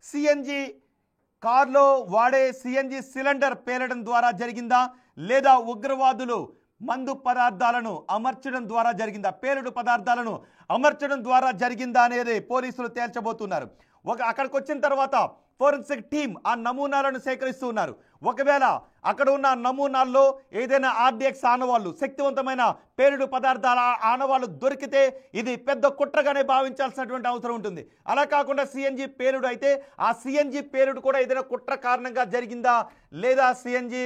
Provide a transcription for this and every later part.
CNG కార్లో వాడే CNG cylinder పేలడం ద్వారా జరిగిందా లేదా ఉగ్రవాదులు మందు పదార్థాలను అమర్చడం ద్వారా జరిగిందా, పేలుడు పదార్థాలను అమర్చడం ద్వారా జరిగిందా అనేది పోలీసులు తేల్చబోతున్నారు. అక్కడికి వచ్చిన తర్వాత ఫోరెన్సిక్ టీం ఆ నమూనాలను సేకరిస్తూ ఉన్నారు. ఒకవేళ అక్కడ ఉన్న నమూనాల్లో ఏదైనా ఆర్డిఎక్స్ ఆనవాళ్ళు, శక్తివంతమైన పేలుడు పదార్థాల ఆనవాళ్ళు దొరికితే ఇది పెద్ద కుట్రగానే భావించాల్సినటువంటి అవసరం ఉంటుంది. అలా కాకుండా సిఎన్జి పేలుడు అయితే ఆ సిఎన్జి పేలుడు కూడా ఏదైనా కుట్ర కారణంగా జరిగిందా లేదా సిఎన్జి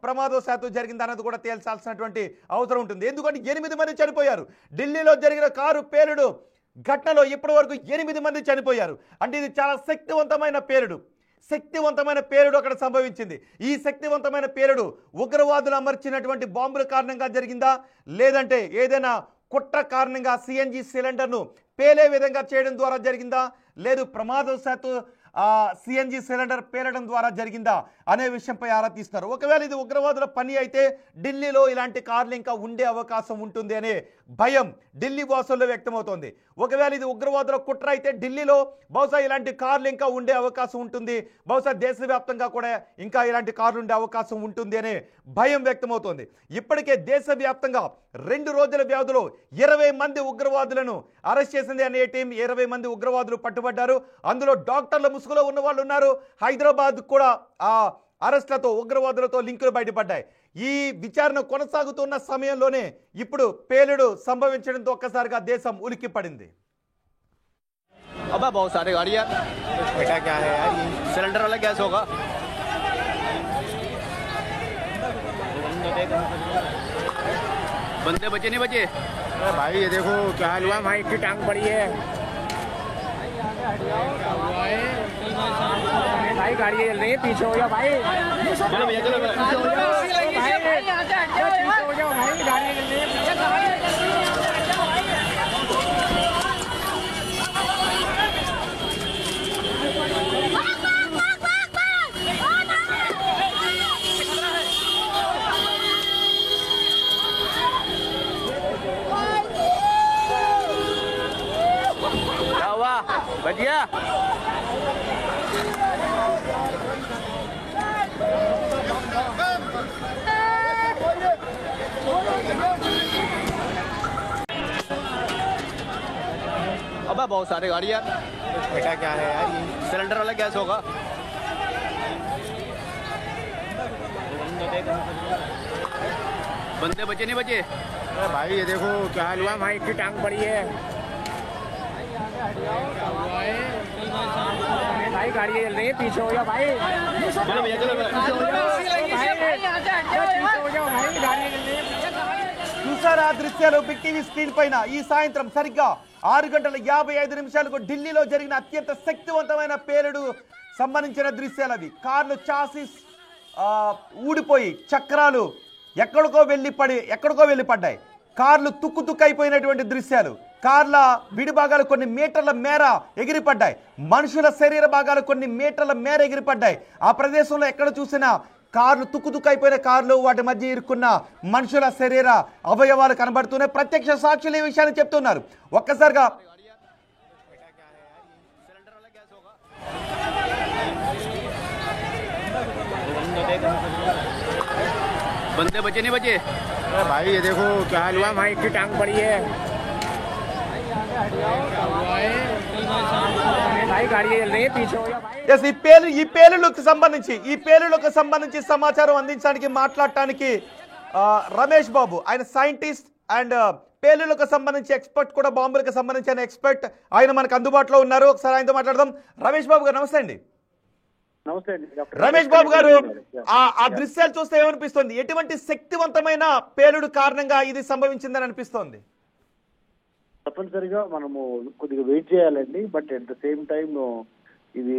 ప్రమాదవశాత్తు జరిగిందా అన్నది కూడా తేల్చాల్సినటువంటి అవసరం ఉంటుంది. ఎందుకంటే 8 మంది చనిపోయారు. ఢిల్లీలో జరిగిన కారు పేలుడు ఘటనలో ఇప్పటి వరకు 8 మంది చనిపోయారు. అంటే ఇది చాలా శక్తివంతమైన పేలుడు అక్కడ సంభవించింది. ఈ శక్తివంతమైన పేలుడు ఉగ్రవాదులు అమర్చినటువంటి బాంబుల కారణంగా జరిగిందా లేదంటే ఏదైనా కుట్ర కారణంగా సిఎన్జి సిలిండర్ను పేలే విధంగా చేయడం ద్వారా జరిగిందా లేదు ప్రమాదవశాత్తు సిఎన్జి సిలిండర్ పేలడం ద్వారా జరిగిందా అనే విషయంపై ఆరా తీస్తున్నారు. ఒకవేళ ఇది ఉగ్రవాదుల పని అయితే ఢిల్లీలో ఇలాంటి కార్లు ఇంకా ఉండే అవకాశం ఉంటుంది అనే భయం ఢిల్లీ వాసుల్లో వ్యక్తమవుతోంది. ఒకవేళ ఇది ఉగ్రవాదుల కుట్ర అయితే ఢిల్లీలో బహుశా ఇలాంటి కార్లు ఇంకా ఉండే అవకాశం ఉంటుంది, బహుశా దేశవ్యాప్తంగా కూడా ఇంకా ఇలాంటి కార్లు ఉండే అవకాశం ఉంటుంది అనే భయం వ్యక్తమవుతోంది. ఇప్పటికే దేశవ్యాప్తంగా 2 రోజుల వ్యవధిలో 20 మంది ఉగ్రవాదులను అరెస్ట్ చేసింది అనే టీం. 20 మంది ఉగ్రవాదులు పట్టుబడ్డారు. అందులో డాక్టర్ల ముసుగులో ఉన్న వాళ్ళు ఉన్నారు. హైదరాబాద్ కూడా ఆ అరెస్టులతో ఉగ్రవాదులతో లింకులు బయటపడ్డాయి. ఈ విచారణ కొనసాగుతున్న సమయంలోనే ఇప్పుడు పేలుడు సంభవించడంతో ఒక్కసారిగా దేశం ఉలిక్కి పడింది. अबे बहुत सारे गाड़ी यार, बेटा क्या है यार, ये सिलेंडर वाला गैस होगा। बंदे बचे नहीं बचे? अरे भाई ये देखो क्या हाल हुआ, माइक की टांग पड़ी है भाई, गाड़ी चल रही है, पीछे हो जाओ भाई, चलो भैया चलो भाई गाड़ी चल रही है। क्या हुआ भैया? अबे बहुत सारे गाड़ी यार, बेटा क्या है यार, ये सिलेंडर वाला गैस होगा। बंदे बचे नहीं बचे? अरे भाई ये देखो क्या हाल हुआ, माइक की टांग पड़ी है भाई, गाड़ी चल रही है, पीछे हो जाओ भाई, चलो भैया चलो भाई गाड़ी चल रही है। చూసారా దృశ్యాలు బిగ్ టీవీ స్క్రీన్ పైన. ఈ సాయంత్రం సరిగ్గా 6:55 ఢిల్లీలో జరిగిన అత్యంత శక్తివంతమైన పేలుడు సంబంధించిన దృశ్యాలు అవి. కార్లు చాసిస్ ఊడిపోయి చక్రాలు ఎక్కడికో వెళ్ళిపడ్డాయి. కార్లు తుక్కు అయిపోయినటువంటి దృశ్యాలు. కార్ల విడి భాగాలు కొన్ని మీటర్ల మేర ఎగిరిపడ్డాయి. మనుషుల శరీర భాగాలు కొన్ని మీటర్ల మేర ఎగిరిపడ్డాయి. ఆ ప్రదేశంలో ఎక్కడ చూసినా కార్లు తుక్కు అయిపోయిన కార్లు, వాటి మధ్య ఇరుక్కున్న మనుషుల శరీర అవయవాలు కనబడుతున్నాయి. ప్రత్యక్ష సాక్షులు ఈ విషయాన్ని చెప్తున్నారు. ఒక్కసారిగా बंदे बचे नहीं बचे? अरे भाई ये देखो क्या हाल हुआ, माइक की टांग पड़ी है भाई, गाड़ी चल रही है, पीछे हो जाओ भाई। ఈ పేలులకు సంబంధించి సమాచారం అందించడానికి మాట్లాడటానికి రమేష్ బాబు, ఆయన సైంటిస్ట్ అండ్ పేలులకు సంబంధించి ఎక్స్పర్ట్ కూడా, బాంబులకు సంబంధించిన ఎక్స్పర్ట్, ఆయన మనకు అందుబాటులో ఉన్నారు. ఒకసారి ఆయనతో మాట్లాడదాం. రమేష్ బాబు గారు నమస్తే అండి. రమేష్ బాబు గారు, ఆ దృశ్యాలు చూస్తే ఏమనిపిస్తుంది? ఎటువంటి శక్తివంతమైన పేలుడు కారణంగా ఇది సంభవించిందని అనిపిస్తోంది? తప్పనిసరిగా మనము కొద్దిగా వెయిట్ చేయాలండి. But at the same time ఇది